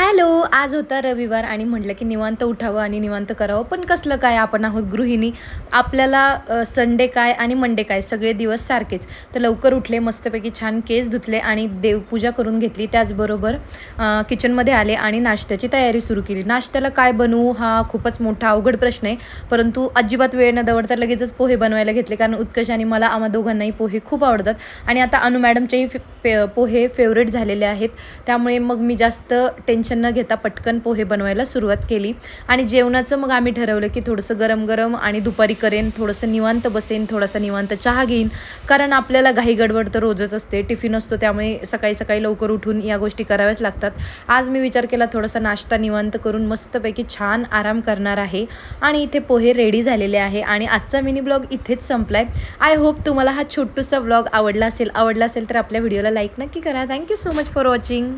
Hello. आज होता रविवार आणि म्हटलं की निवांत उठावं आणि निवांत करावं. पण कसलं काय, आपण आहोत गृहिणी. आपल्याला संडे काय आणि मंडे काय सगळे दिवस सारखेच. तर लवकर उठले, मस्तपैकी छान केस धुतले आणि देवपूजा करून घेतली. त्याचबरोबर किचनमध्ये आले आणि नाश्त्याची तयारी सुरू केली. नाश्त्याला काय बनवू हा खूपच मोठा अवघड प्रश्न आहे. परंतु अजिबात वेळ न दवडता लगेचच पोहे बनवायला घेतले. कारण उत्कर्ष आणि मला आम्हा दोघांनाही पोहे खूप आवडतात आणि आता अनु मॅडमचेही पोहे फेवरेट झालेले आहेत. त्यामुळे मग मी जास्त टेन्शन न घेता पटकन पोहे बनवायला सुरुवात केली आणि जेवणाचं मग आम्ही ठरवलं की थोडंसं गरम-गरम आणि दुपारी करेन, थोडंसं निवांत बसेन, थोडासा निवांत चहा घेईन. कारण आपल्याला घाई गडबड तर रोजच असते, टिफिन असतो, त्यामुळे सकाळी-सकाळी लवकर उठून या गोष्टी कराव्याच लागतात. आज मी विचार केला थोडासा नाश्ता निवांत करून मस्तपैकी छान आराम करणार आहे आणि इथे पोहे रेडी झालेले आहे आणि आजचा मिनी ब्लॉग इथेच संपलाय. आय होप तुम्हाला हा छोटूसा ब्लॉग आवडला असेल तर आपल्या व्हिडिओला लाईक नक्की करा. Thank you so much for watching.